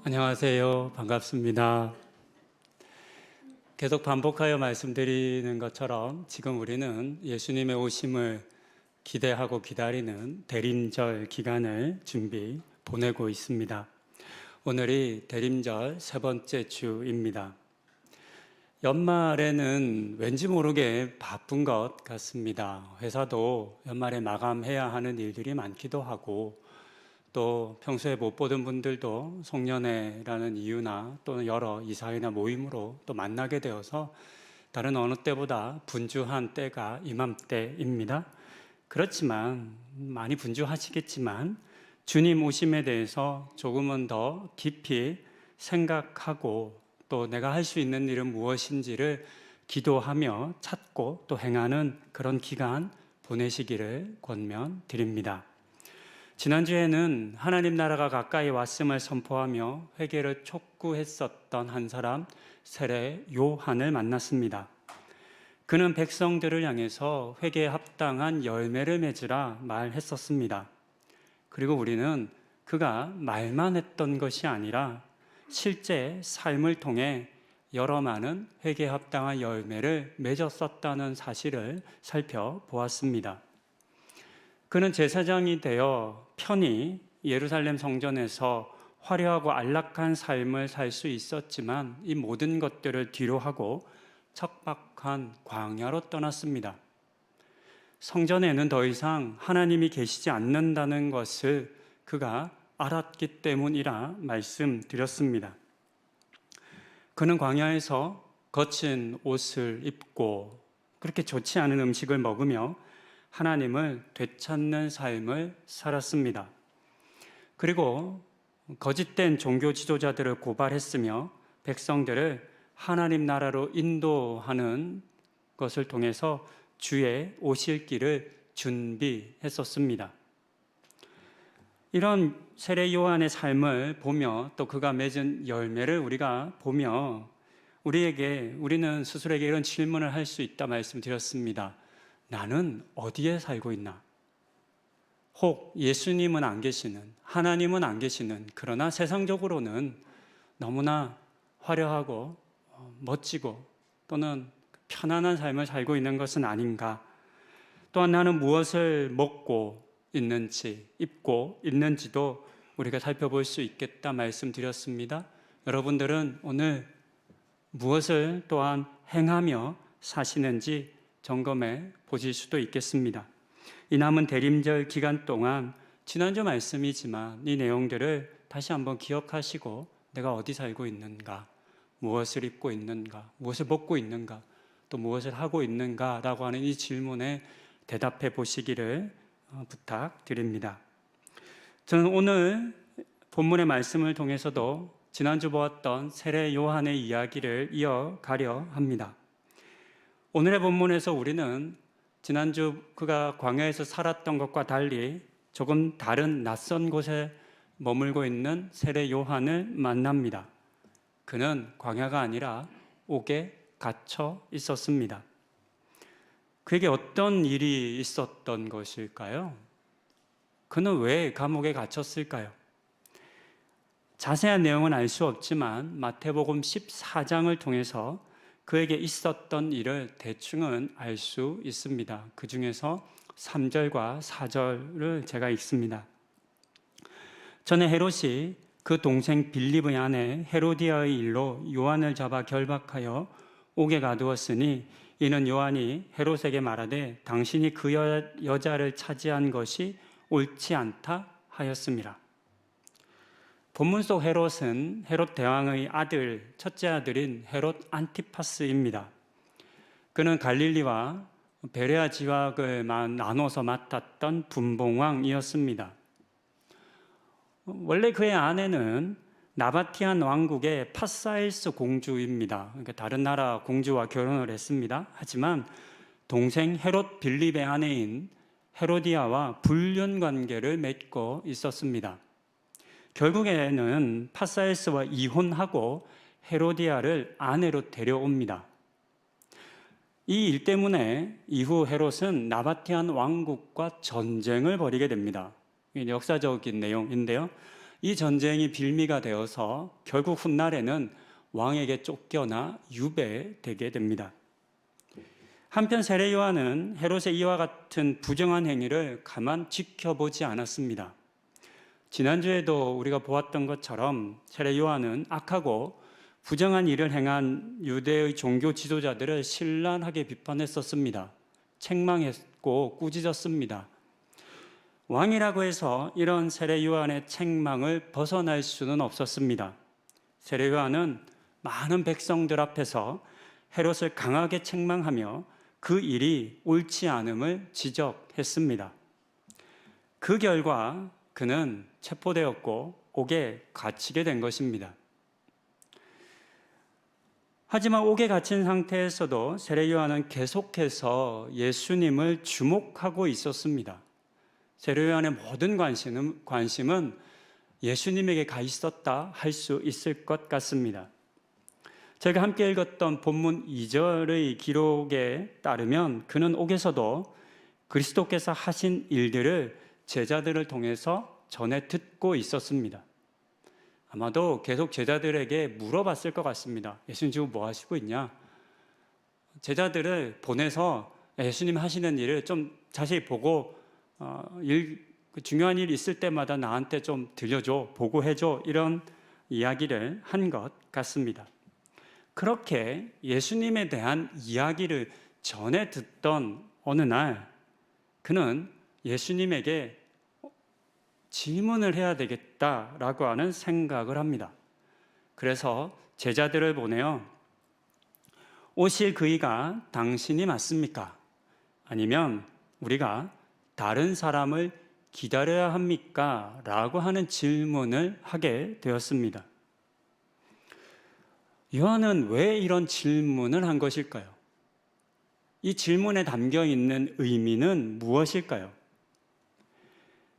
안녕하세요. 반갑습니다. 계속 반복하여 말씀드리는 것처럼 지금 우리는 예수님의 오심을 기대하고 기다리는 대림절 기간을 보내고 있습니다. 오늘이 대림절 세 번째 주입니다. 연말에는 왠지 모르게 바쁜 것 같습니다. 회사도 연말에 마감해야 하는 일들이 많기도 하고 또 평소에 못 보던 분들도 송년회라는 이유나 또는 여러 이사회나 모임으로 또 만나게 되어서 다른 어느 때보다 분주한 때가 이맘때입니다. 그렇지만 많이 분주하시겠지만 주님 오심에 대해서 조금은 더 깊이 생각하고 또 내가 할 수 있는 일은 무엇인지를 기도하며 찾고 또 행하는 그런 기간 보내시기를 권면드립니다. 지난주에는 하나님 나라가 가까이 왔음을 선포하며 회개를 촉구했었던 한 사람 세례 요한을 만났습니다. 그는 백성들을 향해서 회개에 합당한 열매를 맺으라 말했었습니다. 그리고 우리는 그가 말만 했던 것이 아니라 실제 삶을 통해 여러 많은 회개에 합당한 열매를 맺었었다는 사실을 살펴보았습니다. 그는 제사장이 되어 편히 예루살렘 성전에서 화려하고 안락한 삶을 살 수 있었지만 이 모든 것들을 뒤로하고 척박한 광야로 떠났습니다. 성전에는 더 이상 하나님이 계시지 않는다는 것을 그가 알았기 때문이라 말씀드렸습니다. 그는 광야에서 거친 옷을 입고 그렇게 좋지 않은 음식을 먹으며 하나님을 되찾는 삶을 살았습니다. 그리고 거짓된 종교 지도자들을 고발했으며 백성들을 하나님 나라로 인도하는 것을 통해서 주의 오실 길을 준비했었습니다. 이런 세례 요한의 삶을 보며 또 그가 맺은 열매를 우리가 보며 우리는 스스로에게 이런 질문을 할 수 있다 말씀드렸습니다. 나는 어디에 살고 있나? 혹 예수님은 안 계시는, 하나님은 안 계시는, 그러나 세상적으로는 너무나 화려하고 멋지고 또는 편안한 삶을 살고 있는 것은 아닌가? 또한 나는 무엇을 먹고 있는지, 입고 있는지도 우리가 살펴볼 수 있겠다 말씀드렸습니다. 여러분들은 오늘 무엇을 또한 행하며 사시는지 점검해 보실 수도 있겠습니다. 이 남은 대림절 기간 동안 지난주 말씀이지만 이 내용들을 다시 한번 기억하시고 내가 어디 살고 있는가, 무엇을 입고 있는가, 무엇을 먹고 있는가, 또 무엇을 하고 있는가라고 하는 이 질문에 대답해 보시기를 부탁드립니다. 저는 오늘 본문의 말씀을 통해서도 지난주 보았던 세례 요한의 이야기를 이어가려 합니다. 오늘의 본문에서 우리는 지난주 그가 광야에서 살았던 것과 달리 조금 다른 낯선 곳에 머물고 있는 세례 요한을 만납니다. 그는 광야가 아니라 옥에 갇혀 있었습니다. 그에게 어떤 일이 있었던 것일까요? 그는 왜 감옥에 갇혔을까요? 자세한 내용은 알 수 없지만 마태복음 14장을 통해서 그에게 있었던 일을 대충은 알 수 있습니다. 그 중에서 3절과 4절을 제가 읽습니다. 전에 헤롯이 그 동생 빌립의 아내 헤로디아의 일로 요한을 잡아 결박하여 옥에 가두었으니 이는 요한이 헤롯에게 말하되 당신이 그 여자를 차지한 것이 옳지 않다 하였습니다. 본문 속 헤롯은 헤롯 대왕의 첫째 아들인 헤롯 안티파스입니다. 그는 갈릴리와 베레아 지역을 나눠서 맡았던 분봉왕이었습니다. 원래 그의 아내는 나바티안 왕국의 파사일스 공주입니다. 그러니까 다른 나라 공주와 결혼을 했습니다. 하지만 동생 헤롯 빌립의 아내인 헤로디아와 불륜 관계를 맺고 있었습니다. 결국에는 파사엘스와 이혼하고 헤로디아를 아내로 데려옵니다. 이 일 때문에 이후 헤롯은 나바티안 왕국과 전쟁을 벌이게 됩니다. 역사적인 내용인데요. 이 전쟁이 빌미가 되어서 결국 훗날에는 왕에게 쫓겨나 유배되게 됩니다. 한편 세례 요한은 헤롯의 이와 같은 부정한 행위를 가만 지켜보지 않았습니다. 지난주에도 우리가 보았던 것처럼 세례 요한은 악하고 부정한 일을 행한 유대의 종교 지도자들을 신랄하게 비판했었습니다. 책망했고 꾸짖었습니다. 왕이라고 해서 이런 세례 요한의 책망을 벗어날 수는 없었습니다. 세례 요한은 많은 백성들 앞에서 헤롯을 강하게 책망하며 그 일이 옳지 않음을 지적했습니다. 그 결과 그는 체포되었고 옥에 갇히게 된 것입니다. 하지만 옥에 갇힌 상태에서도 세례 요한은 계속해서 예수님을 주목하고 있었습니다. 세례 요한의 모든 관심은 예수님에게 가 있었다 할 수 있을 것 같습니다. 저희가 함께 읽었던 본문 2절의 기록에 따르면 그는 옥에서도 그리스도께서 하신 일들을 제자들을 통해서 전해 듣고 있었습니다. 아마도 계속 제자들에게 물어봤을 것 같습니다. 예수님 지금 뭐 하시고 있냐? 제자들을 보내서 예수님 하시는 일을 좀 자세히 보고 중요한 일이 있을 때마다 나한테 좀 들려줘, 보고해줘 이런 이야기를 한 것 같습니다. 그렇게 예수님에 대한 이야기를 전해 듣던 어느 날 그는 예수님에게 질문을 해야 되겠다라고 하는 생각을 합니다. 그래서 제자들을 보내어 오실 그이가 당신이 맞습니까? 아니면 우리가 다른 사람을 기다려야 합니까? 라고 하는 질문을 하게 되었습니다. 요한은 왜 이런 질문을 한 것일까요? 이 질문에 담겨 있는 의미는 무엇일까요?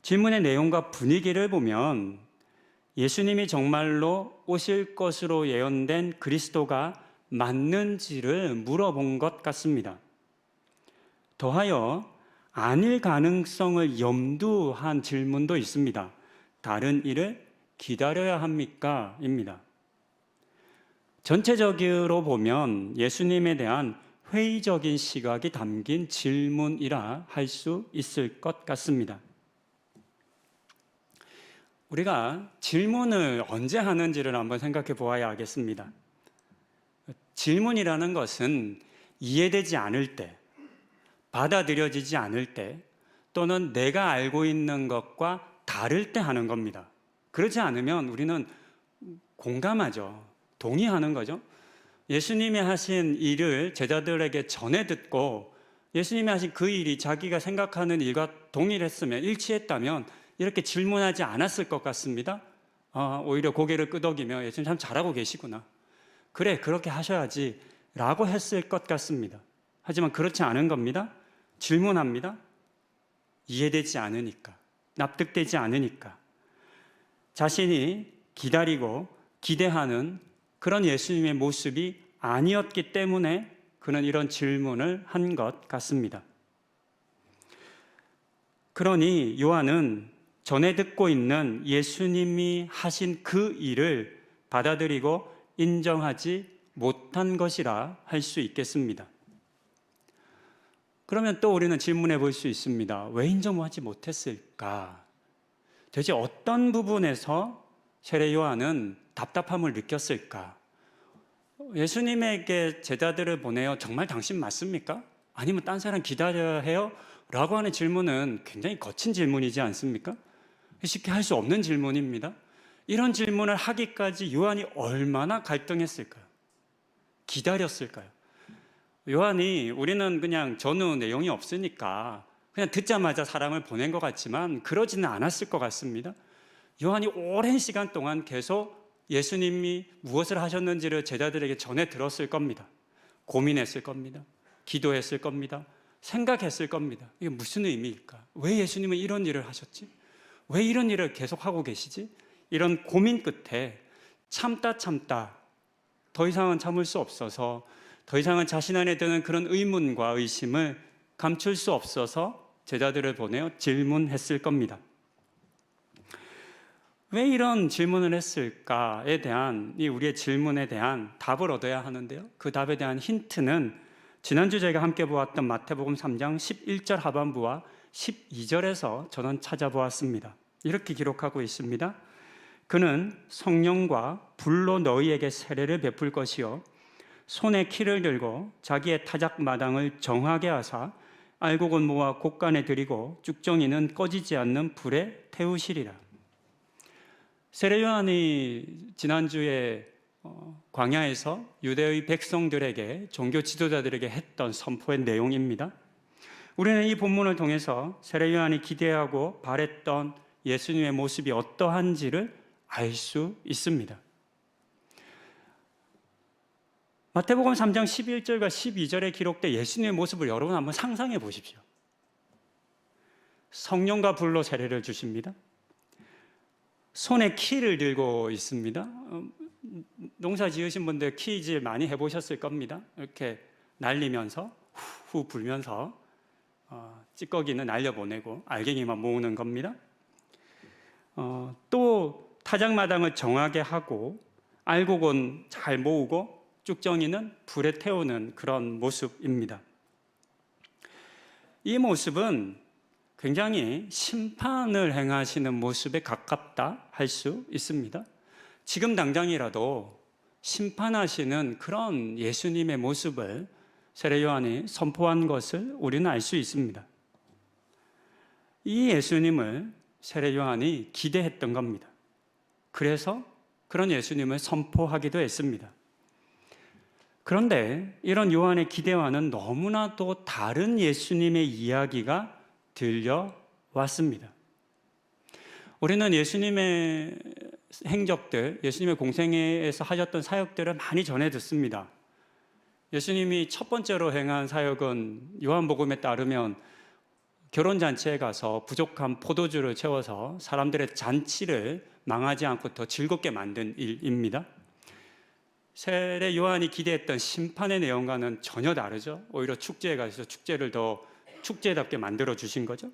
질문의 내용과 분위기를 보면 예수님이 정말로 오실 것으로 예언된 그리스도가 맞는지를 물어본 것 같습니다. 더하여 아닐 가능성을 염두한 질문도 있습니다. 다른 일을 기다려야 합니까? 입니다. 전체적으로 보면 예수님에 대한 회의적인 시각이 담긴 질문이라 할 수 있을 것 같습니다. 우리가 질문을 언제 하는지를 한번 생각해 보아야 하겠습니다. 질문이라는 것은 이해되지 않을 때, 받아들여지지 않을 때, 또는 내가 알고 있는 것과 다를 때 하는 겁니다. 그렇지 않으면 우리는 공감하죠. 동의하는 거죠. 예수님이 하신 일을 제자들에게 전해 듣고 예수님이 하신 그 일이 자기가 생각하는 일과 동일했으면, 일치했다면 이렇게 질문하지 않았을 것 같습니다. 오히려 고개를 끄덕이며 예수님 참 잘하고 계시구나. 그래, 그렇게 하셔야지 라고 했을 것 같습니다. 하지만 그렇지 않은 겁니다. 질문합니다. 이해되지 않으니까, 납득되지 않으니까. 자신이 기다리고 기대하는 그런 예수님의 모습이 아니었기 때문에 그는 이런 질문을 한 것 같습니다. 그러니 요한은 전에 듣고 있는 예수님이 하신 그 일을 받아들이고 인정하지 못한 것이라 할 수 있겠습니다. 그러면 또 우리는 질문해 볼 수 있습니다. 왜 인정하지 못했을까? 도대체 어떤 부분에서 세례 요한은 답답함을 느꼈을까? 예수님에게 제자들을 보내어 정말 당신 맞습니까? 아니면 딴 사람 기다려야 해요? 라고 하는 질문은 굉장히 거친 질문이지 않습니까? 쉽게 할 수 없는 질문입니다. 이런 질문을 하기까지 요한이 얼마나 갈등했을까요? 기다렸을까요? 요한이 우리는 그냥 전후 내용이 없으니까 그냥 듣자마자 사람을 보낸 것 같지만 그러지는 않았을 것 같습니다. 요한이 오랜 시간 동안 계속 예수님이 무엇을 하셨는지를 제자들에게 전해 들었을 겁니다. 고민했을 겁니다. 기도했을 겁니다. 생각했을 겁니다. 이게 무슨 의미일까? 왜 예수님은 이런 일을 하셨지? 왜 이런 일을 계속하고 계시지? 이런 고민 끝에 참다 더 이상은 참을 수 없어서, 더 이상은 자신 안에 드는 그런 의문과 의심을 감출 수 없어서 제자들을 보내어 질문했을 겁니다. 왜 이런 질문을 했을까에 대한 이 우리의 질문에 대한 답을 얻어야 하는데요. 그 답에 대한 힌트는 지난주 저희가 함께 보았던 마태복음 3장 11절 하반부와 12절에서 저는 찾아보았습니다. 이렇게 기록하고 있습니다. 그는 성령과 불로 너희에게 세례를 베풀 것이요 손에 키를 들고 자기의 타작마당을 정하게 하사 알곡은 모아 곡간에 들이고 쭉정이는 꺼지지 않는 불에 태우시리라. 세례 요한이 지난주에 광야에서 유대의 백성들에게 종교 지도자들에게 했던 선포의 내용입니다. 우리는 이 본문을 통해서 세례 요한이 기대하고 바랬던 예수님의 모습이 어떠한지를 알 수 있습니다. 마태복음 3장 11절과 12절에 기록된 예수님의 모습을 여러분 한번 상상해 보십시오. 성령과 불로 세례를 주십니다. 손에 키를 들고 있습니다. 농사 지으신 분들 키질 많이 해보셨을 겁니다. 이렇게 날리면서 후 불면서 찌꺼기는 날려보내고 알갱이만 모으는 겁니다. 또 타작마당을 정하게 하고 알곡은 잘 모으고 쭉정이는 불에 태우는 그런 모습입니다. 이 모습은 굉장히 심판을 행하시는 모습에 가깝다 할 수 있습니다. 지금 당장이라도 심판하시는 그런 예수님의 모습을 세례 요한이 선포한 것을 우리는 알 수 있습니다. 이 예수님을 세례 요한이 기대했던 겁니다. 그래서 그런 예수님을 선포하기도 했습니다. 그런데 이런 요한의 기대와는 너무나도 다른 예수님의 이야기가 들려왔습니다. 우리는 예수님의 행적들, 예수님의 공생애에서 하셨던 사역들을 많이 전해 듣습니다. 예수님이 첫 번째로 행한 사역은 요한복음에 따르면 결혼잔치에 가서 부족한 포도주를 채워서 사람들의 잔치를 망하지 않고 더 즐겁게 만든 일입니다. 세례 요한이 기대했던 심판의 내용과는 전혀 다르죠. 오히려 축제에 가서 축제를 더 축제답게 만들어 주신 거죠.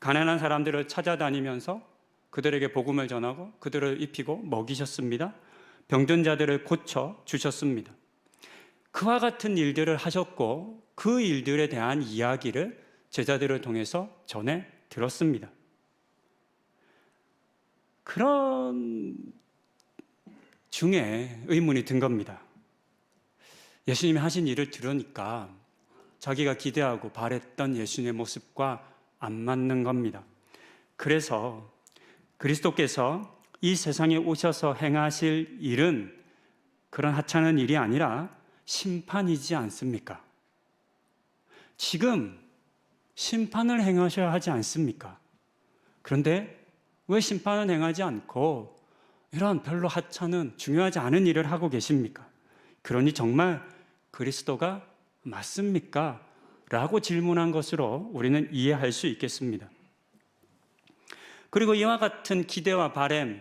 가난한 사람들을 찾아다니면서 그들에게 복음을 전하고 그들을 입히고 먹이셨습니다. 병든 자들을 고쳐 주셨습니다. 그와 같은 일들을 하셨고 그 일들에 대한 이야기를 제자들을 통해서 전해 들었습니다. 그런 중에 의문이 든 겁니다. 예수님이 하신 일을 들으니까 자기가 기대하고 바랬던 예수님의 모습과 안 맞는 겁니다. 그래서 그리스도께서 이 세상에 오셔서 행하실 일은 그런 하찮은 일이 아니라 심판이지 않습니까? 지금 심판을 행하셔야 하지 않습니까? 그런데 왜 심판을 행하지 않고 이런 별로 하찮은 중요하지 않은 일을 하고 계십니까? 그러니 정말 그리스도가 맞습니까? 라고 질문한 것으로 우리는 이해할 수 있겠습니다. 그리고 이와 같은 기대와 바램,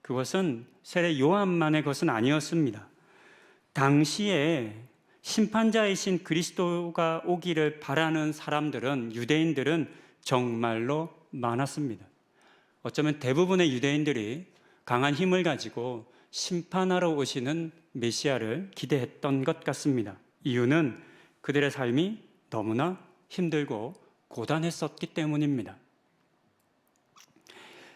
그것은 세례 요한만의 것은 아니었습니다. 당시에 심판자이신 그리스도가 오기를 바라는 사람들은, 유대인들은 정말로 많았습니다. 어쩌면 대부분의 유대인들이 강한 힘을 가지고 심판하러 오시는 메시아를 기대했던 것 같습니다. 이유는 그들의 삶이 너무나 힘들고 고단했었기 때문입니다.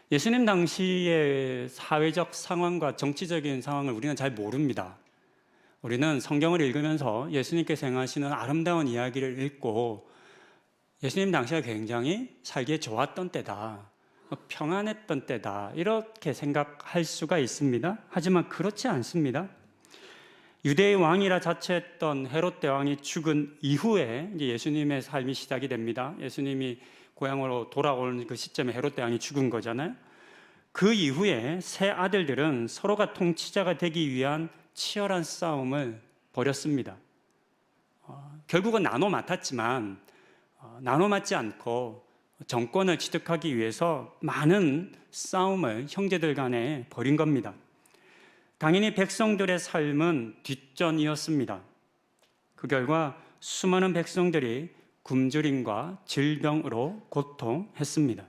예수님 당시의 사회적 상황과 정치적인 상황을 우리는 잘 모릅니다. 우리는 성경을 읽으면서 예수님께서 행하시는 아름다운 이야기를 읽고 예수님 당시가 굉장히 살기에 좋았던 때다, 평안했던 때다, 이렇게 생각할 수가 있습니다. 하지만 그렇지 않습니다. 유대의 왕이라 자처했던 헤롯 대왕이 죽은 이후에 이제 예수님의 삶이 시작이 됩니다. 예수님이 고향으로 돌아오는 그 시점에 헤롯 대왕이 죽은 거잖아요. 그 이후에 세 아들들은 서로가 통치자가 되기 위한 치열한 싸움을 벌였습니다. 결국은 나눠 맡았지만 나눠 맡지 않고 정권을 취득하기 위해서 많은 싸움을 형제들 간에 벌인 겁니다. 당연히 백성들의 삶은 뒷전이었습니다. 그 결과 수많은 백성들이 굶주림과 질병으로 고통했습니다.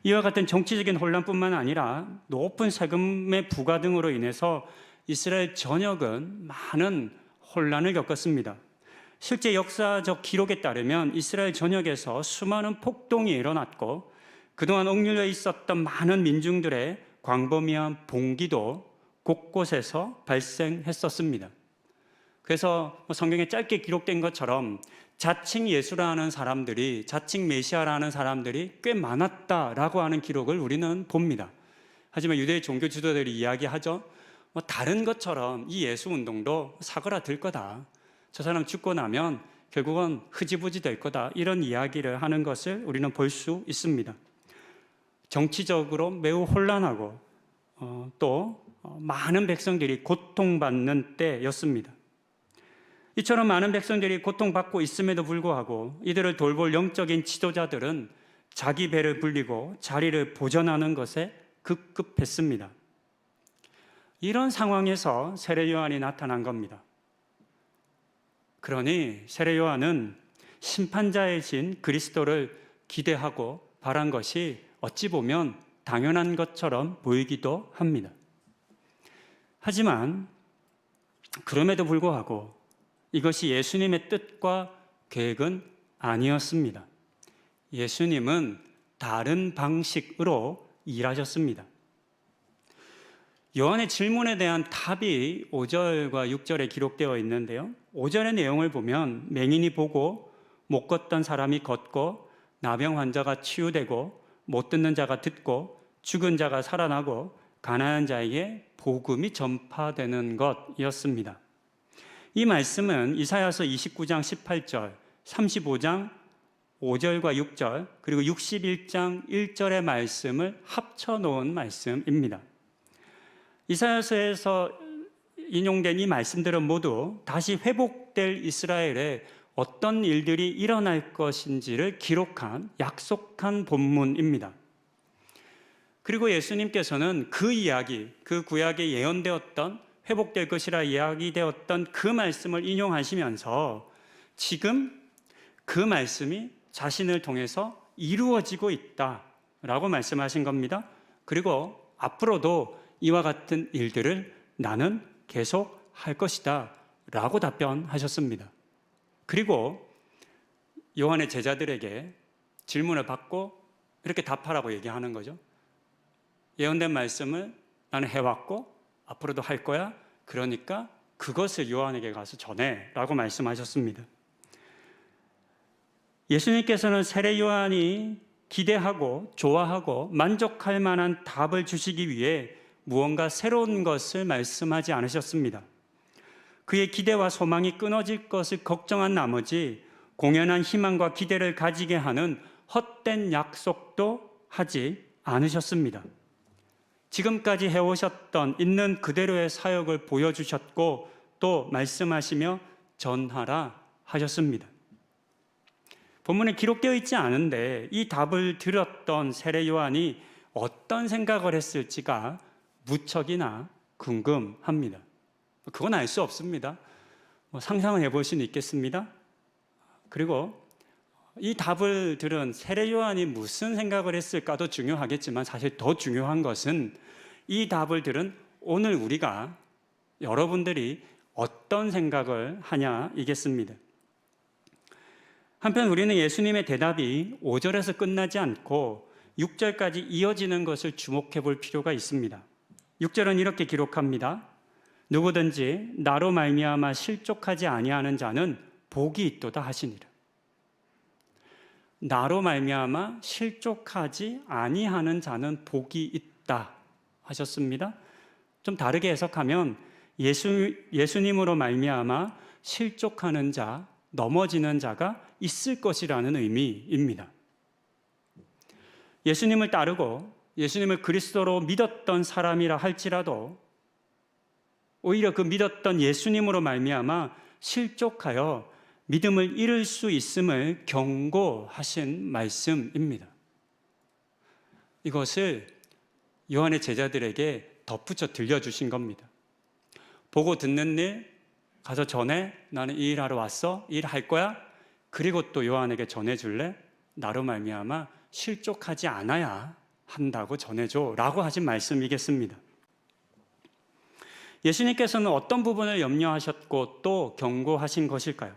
이와 같은 정치적인 혼란뿐만 아니라 높은 세금의 부과 등으로 인해서 이스라엘 전역은 많은 혼란을 겪었습니다. 실제 역사적 기록에 따르면 이스라엘 전역에서 수많은 폭동이 일어났고 그동안 옥률려 있었던 많은 민중들의 광범위한 봉기도 곳곳에서 발생했었습니다. 그래서 성경에 짧게 기록된 것처럼 자칭 예수라는 사람들이, 자칭 메시아라는 사람들이 꽤 많았다라고 하는 기록을 우리는 봅니다. 하지만 유대 종교 지도자들이 이야기하죠. 다른 것처럼 이 예수 운동도 사그라들 거다. 저 사람 죽고 나면 결국은 흐지부지 될 거다. 이런 이야기를 하는 것을 우리는 볼 수 있습니다. 정치적으로 매우 혼란하고 또 많은 백성들이 고통받는 때였습니다. 이처럼 많은 백성들이 고통받고 있음에도 불구하고 이들을 돌볼 영적인 지도자들은 자기 배를 불리고 자리를 보전하는 것에 급급했습니다. 이런 상황에서 세례 요한이 나타난 겁니다. 그러니 세례 요한은 심판자이신 그리스도를 기대하고 바란 것이 어찌 보면 당연한 것처럼 보이기도 합니다. 하지만 그럼에도 불구하고 이것이 예수님의 뜻과 계획은 아니었습니다. 예수님은 다른 방식으로 일하셨습니다. 요한의 질문에 대한 답이 5절과 6절에 기록되어 있는데요. 5절의 내용을 보면 맹인이 보고 못 걷던 사람이 걷고 나병 환자가 치유되고 못 듣는 자가 듣고 죽은 자가 살아나고 가난한 자에게 복음이 전파되는 것이었습니다. 이 말씀은 이사야서 29장 18절, 35장 5절과 6절, 그리고 61장 1절의 말씀을 합쳐놓은 말씀입니다. 이사야서에서 인용된 이 말씀들은 모두 다시 회복될 이스라엘에 어떤 일들이 일어날 것인지를 기록한 약속한 본문입니다. 그리고 예수님께서는 그 이야기, 그 구약에 예언되었던 회복될 것이라 이야기되었던 그 말씀을 인용하시면서 지금 그 말씀이 자신을 통해서 이루어지고 있다라고 말씀하신 겁니다. 그리고 앞으로도 이와 같은 일들을 나는 계속 할 것이다 라고 답변하셨습니다. 그리고 요한의 제자들에게 질문을 받고 이렇게 답하라고 얘기하는 거죠. 예언된 말씀을 나는 해왔고 앞으로도 할 거야. 그러니까 그것을 요한에게 가서 전해 라고 말씀하셨습니다. 예수님께서는 세례 요한이 기대하고 좋아하고 만족할 만한 답을 주시기 위해 무언가 새로운 것을 말씀하지 않으셨습니다. 그의 기대와 소망이 끊어질 것을 걱정한 나머지 공연한 희망과 기대를 가지게 하는 헛된 약속도 하지 않으셨습니다. 지금까지 해오셨던 있는 그대로의 사역을 보여주셨고 또 말씀하시며 전하라 하셨습니다. 본문에 기록되어 있지 않은데 이 답을 들었던 세례 요한이 어떤 생각을 했을지가 무척이나 궁금합니다. 그건 알 수 없습니다. 상상을 해볼 수는 있겠습니다. 그리고 이 답을 들은 세례 요한이 무슨 생각을 했을까도 중요하겠지만 사실 더 중요한 것은 이 답을 들은 오늘 우리가 여러분들이 어떤 생각을 하냐이겠습니다. 한편 우리는 예수님의 대답이 5절에서 끝나지 않고 6절까지 이어지는 것을 주목해 볼 필요가 있습니다. 6절은 이렇게 기록합니다. 누구든지 나로 말미암아 실족하지 아니하는 자는 복이 있도다 하시니라. 나로 말미암아 실족하지 아니하는 자는 복이 있다 하셨습니다. 좀 다르게 해석하면 예수님으로 말미암아 실족하는 자, 넘어지는 자가 있을 것이라는 의미입니다. 예수님을 따르고 예수님을 그리스도로 믿었던 사람이라 할지라도 오히려 그 믿었던 예수님으로 말미암아 실족하여 믿음을 잃을 수 있음을 경고하신 말씀입니다. 이것을 요한의 제자들에게 덧붙여 들려주신 겁니다. 보고 듣는 일 가서 전해. 나는 이 일하러 왔어. 이 일 할 거야. 그리고 또 요한에게 전해줄래? 나로 말미암아 실족하지 않아야 한다고 전해줘 라고 하신 말씀이겠습니다. 예수님께서는 어떤 부분을 염려하셨고 또 경고하신 것일까요?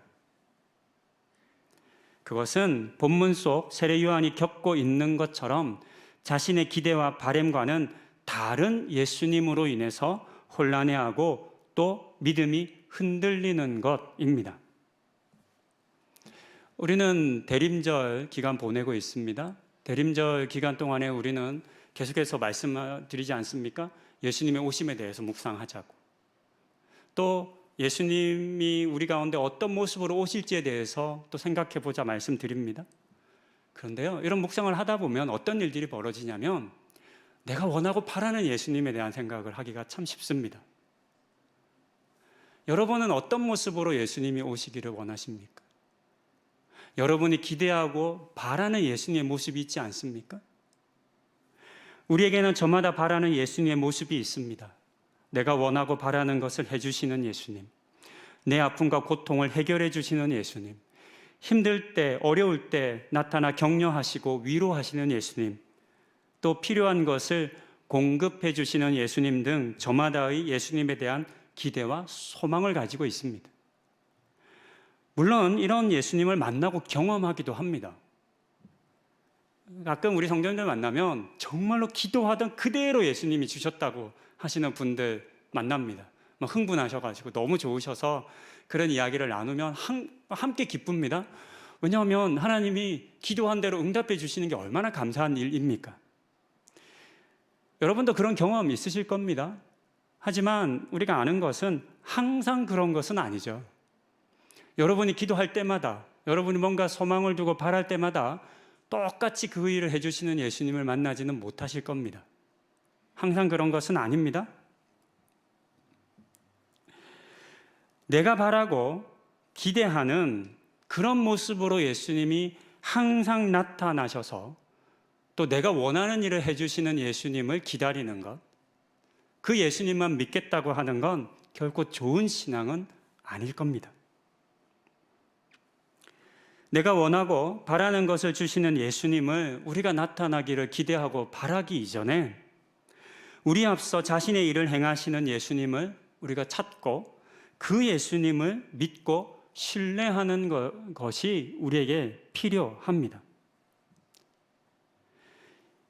그것은 본문 속 세례 요한이 겪고 있는 것처럼 자신의 기대와 바램과는 다른 예수님으로 인해서 혼란해하고 또 믿음이 흔들리는 것입니다. 우리는 대림절 기간 보내고 있습니다. 대림절 기간 동안에 우리는 계속해서 말씀드리지 않습니까? 예수님의 오심에 대해서 묵상하자고. 또 예수님이 우리 가운데 어떤 모습으로 오실지에 대해서 또 생각해 보자 말씀드립니다. 그런데요, 이런 묵상을 하다 보면 어떤 일들이 벌어지냐면 내가 원하고 바라는 예수님에 대한 생각을 하기가 참 쉽습니다. 여러분은 어떤 모습으로 예수님이 오시기를 원하십니까? 여러분이 기대하고 바라는 예수님의 모습이 있지 않습니까? 우리에게는 저마다 바라는 예수님의 모습이 있습니다. 내가 원하고 바라는 것을 해주시는 예수님, 내 아픔과 고통을 해결해 주시는 예수님, 힘들 때, 어려울 때 나타나 격려하시고 위로하시는 예수님, 또 필요한 것을 공급해 주시는 예수님 등 저마다의 예수님에 대한 기대와 소망을 가지고 있습니다. 물론 이런 예수님을 만나고 경험하기도 합니다. 가끔 우리 성도님들 만나면 정말로 기도하던 그대로 예수님이 주셨다고 하시는 분들 만납니다. 막 흥분하셔가지고 너무 좋으셔서 그런 이야기를 나누면 함께 기쁩니다. 왜냐하면 하나님이 기도한 대로 응답해 주시는 게 얼마나 감사한 일입니까? 여러분도 그런 경험 있으실 겁니다. 하지만 우리가 아는 것은 항상 그런 것은 아니죠. 여러분이 기도할 때마다, 여러분이 뭔가 소망을 두고 바랄 때마다 똑같이 그 일을 해주시는 예수님을 만나지는 못하실 겁니다. 항상 그런 것은 아닙니다. 내가 바라고 기대하는 그런 모습으로 예수님이 항상 나타나셔서 또 내가 원하는 일을 해주시는 예수님을 기다리는 것, 그 예수님만 믿겠다고 하는 건 결코 좋은 신앙은 아닐 겁니다. 내가 원하고 바라는 것을 주시는 예수님을 우리가 나타나기를 기대하고 바라기 이전에 우리 앞서 자신의 일을 행하시는 예수님을 우리가 찾고 그 예수님을 믿고 신뢰하는 것이 우리에게 필요합니다.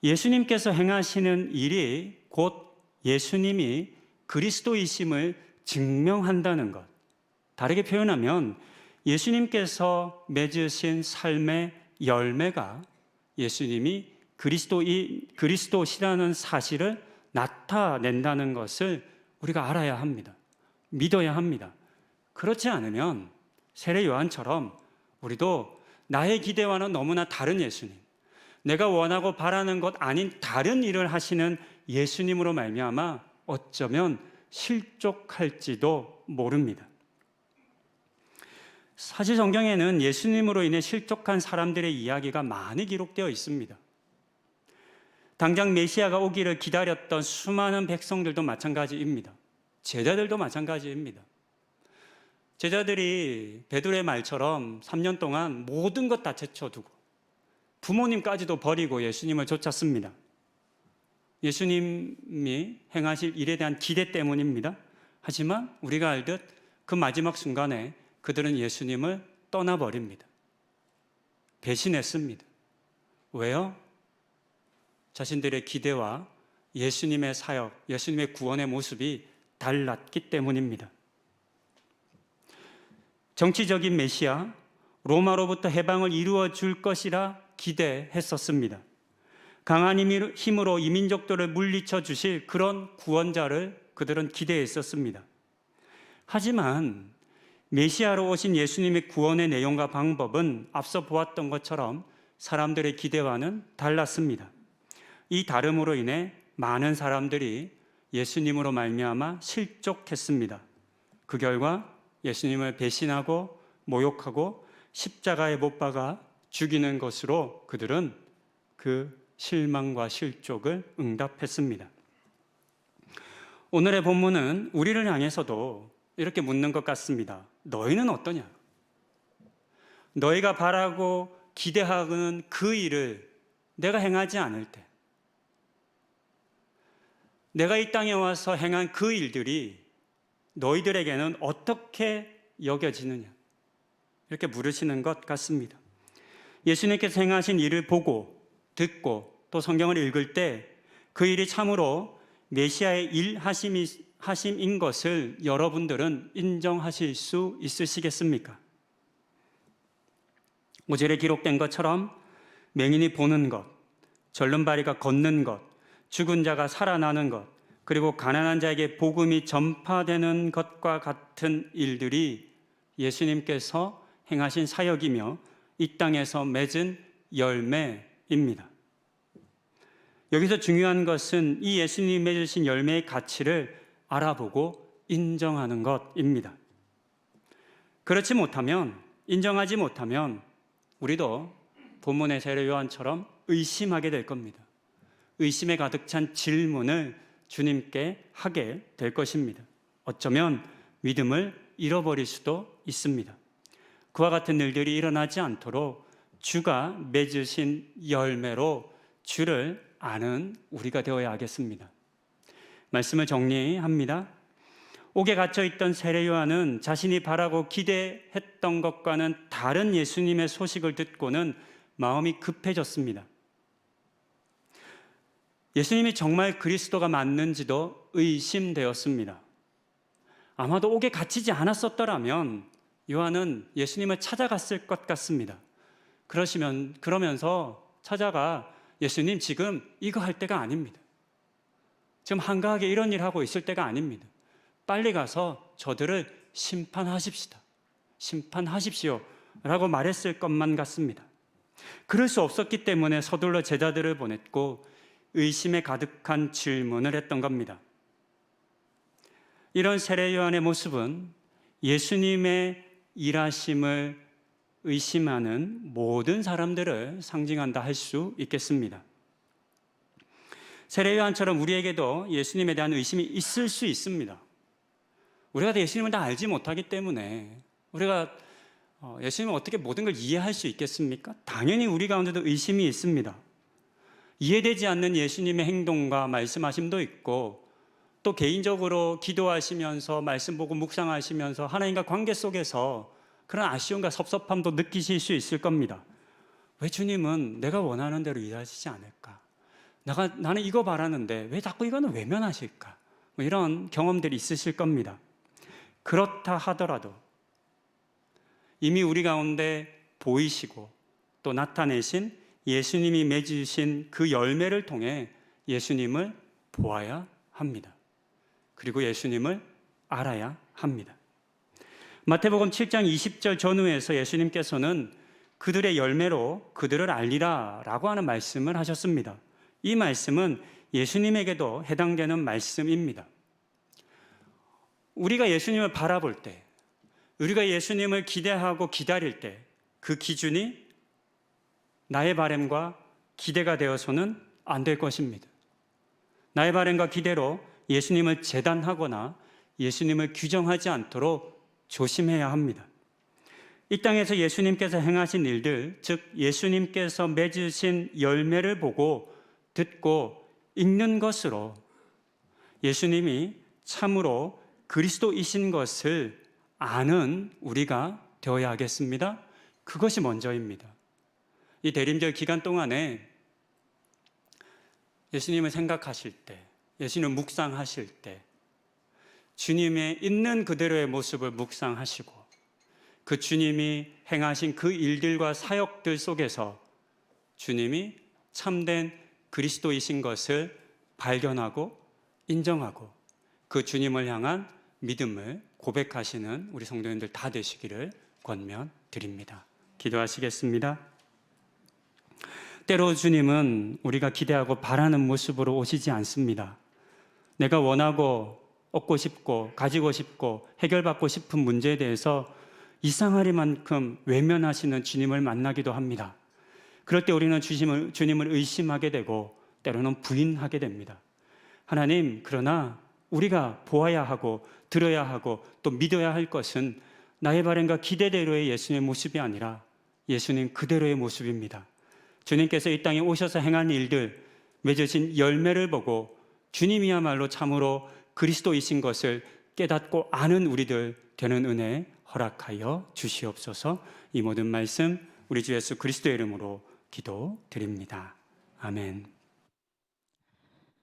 예수님께서 행하시는 일이 곧 예수님이 그리스도이심을 증명한다는 것. 다르게 표현하면 예수님께서 맺으신 삶의 열매가 예수님이 그리스도시라는 사실을 나타낸다는 것을 우리가 알아야 합니다. 믿어야 합니다. 그렇지 않으면 세례 요한처럼 우리도 나의 기대와는 너무나 다른 예수님, 내가 원하고 바라는 것 아닌 다른 일을 하시는 예수님으로 말미암아 어쩌면 실족할지도 모릅니다. 사실 성경에는 예수님으로 인해 실족한 사람들의 이야기가 많이 기록되어 있습니다. 당장 메시아가 오기를 기다렸던 수많은 백성들도 마찬가지입니다. 제자들도 마찬가지입니다. 제자들이 베드로의 말처럼 3년 동안 모든 것 다 제쳐두고 부모님까지도 버리고 예수님을 쫓았습니다. 예수님이 행하실 일에 대한 기대 때문입니다. 하지만 우리가 알듯 그 마지막 순간에 그들은 예수님을 떠나버립니다. 배신했습니다. 왜요? 자신들의 기대와 예수님의 사역, 예수님의 구원의 모습이 달랐기 때문입니다. 정치적인 메시아, 로마로부터 해방을 이루어 줄 것이라 기대했었습니다. 강한 힘으로 이민족들을 물리쳐 주실 그런 구원자를 그들은 기대했었습니다. 하지만 메시아로 오신 예수님의 구원의 내용과 방법은 앞서 보았던 것처럼 사람들의 기대와는 달랐습니다. 이 다름으로 인해 많은 사람들이 예수님으로 말미암아 실족했습니다. 그 결과 예수님을 배신하고 모욕하고 십자가에 못 박아 죽이는 것으로 그들은 그 실망과 실족을 응답했습니다. 오늘의 본문은 우리를 향해서도 이렇게 묻는 것 같습니다. 너희는 어떠냐? 너희가 바라고 기대하는 그 일을 내가 행하지 않을 때, 내가 이 땅에 와서 행한 그 일들이 너희들에게는 어떻게 여겨지느냐? 이렇게 물으시는 것 같습니다. 예수님께서 행하신 일을 보고 듣고 또 성경을 읽을 때 그 일이 참으로 메시아의 일하심인 것을 여러분들은 인정하실 수 있으시겠습니까? 5절에 기록된 것처럼 맹인이 보는 것, 절름발이가 걷는 것, 죽은 자가 살아나는 것, 그리고 가난한 자에게 복음이 전파되는 것과 같은 일들이 예수님께서 행하신 사역이며 이 땅에서 맺은 열매입니다. 여기서 중요한 것은 이 예수님이 맺으신 열매의 가치를 알아보고 인정하는 것입니다. 그렇지 못하면, 인정하지 못하면 우리도 본문의 세례 요한처럼 의심하게 될 겁니다. 의심에 가득 찬 질문을 주님께 하게 될 것입니다. 어쩌면 믿음을 잃어버릴 수도 있습니다. 그와 같은 일들이 일어나지 않도록 주가 맺으신 열매로 주를 아는 우리가 되어야 하겠습니다. 말씀을 정리합니다. 옥에 갇혀있던 세례 요한은 자신이 바라고 기대했던 것과는 다른 예수님의 소식을 듣고는 마음이 급해졌습니다. 예수님이 정말 그리스도가 맞는지도 의심되었습니다. 아마도 옥에 갇히지 않았었더라면 요한은 예수님을 찾아갔을 것 같습니다. 그러면서 찾아가 예수님 지금 이거 할 때가 아닙니다. 지금 한가하게 이런 일 하고 있을 때가 아닙니다. 빨리 가서 저들을 심판하십시오 라고 말했을 것만 같습니다. 그럴 수 없었기 때문에 서둘러 제자들을 보냈고 의심에 가득한 질문을 했던 겁니다. 이런 세례 요한의 모습은 예수님의 일하심을 의심하는 모든 사람들을 상징한다 할 수 있겠습니다. 세례 요한처럼 우리에게도 예수님에 대한 의심이 있을 수 있습니다. 우리가 예수님을 다 알지 못하기 때문에 우리가 예수님을 어떻게 모든 걸 이해할 수 있겠습니까? 당연히 우리 가운데도 의심이 있습니다. 이해되지 않는 예수님의 행동과 말씀하심도 있고 또 개인적으로 기도하시면서 말씀 보고 묵상하시면서 하나님과 관계 속에서 그런 아쉬움과 섭섭함도 느끼실 수 있을 겁니다. 왜 주님은 내가 원하는 대로 일하시지 않을까? 나는 이거 바라는데 왜 자꾸 이거는 외면하실까? 이런 경험들이 있으실 겁니다. 그렇다 하더라도 이미 우리 가운데 보이시고 또 나타내신 예수님이 맺으신 그 열매를 통해 예수님을 보아야 합니다. 그리고 예수님을 알아야 합니다. 마태복음 7장 20절 전후에서 예수님께서는 그들의 열매로 그들을 알리라 라고 하는 말씀을 하셨습니다. 이 말씀은 예수님에게도 해당되는 말씀입니다. 우리가 예수님을 바라볼 때, 우리가 예수님을 기대하고 기다릴 때 그 기준이 나의 바람과 기대가 되어서는 안 될 것입니다. 나의 바람과 기대로 예수님을 재단하거나 예수님을 규정하지 않도록 조심해야 합니다. 이 땅에서 예수님께서 행하신 일들, 즉 예수님께서 맺으신 열매를 보고 듣고 읽는 것으로 예수님이 참으로 그리스도이신 것을 아는 우리가 되어야 하겠습니다. 그것이 먼저입니다. 이 대림절 기간 동안에 예수님을 생각하실 때, 예수님을 묵상하실 때 주님의 있는 그대로의 모습을 묵상하시고 그 주님이 행하신 그 일들과 사역들 속에서 주님이 참된 그리스도이신 것을 발견하고 인정하고 그 주님을 향한 믿음을 고백하시는 우리 성도님들 다 되시기를 권면드립니다. 기도하시겠습니다. 때로 주님은 우리가 기대하고 바라는 모습으로 오시지 않습니다. 내가 원하고 얻고 싶고 가지고 싶고 해결받고 싶은 문제에 대해서 이상하리만큼 외면하시는 주님을 만나기도 합니다. 그럴 때 우리는 주님을 의심하게 되고 때로는 부인하게 됩니다. 하나님, 그러나 우리가 보아야 하고 들어야 하고 또 믿어야 할 것은 나의 바람과 기대대로의 예수님의 모습이 아니라 예수님 그대로의 모습입니다. 주님께서 이 땅에 오셔서 행한 일들, 맺으신 열매를 보고 주님이야말로 참으로 그리스도이신 것을 깨닫고 아는 우리들 되는 은혜 허락하여 주시옵소서. 이 모든 말씀 우리 주 예수 그리스도의 이름으로 기도드립니다. 아멘.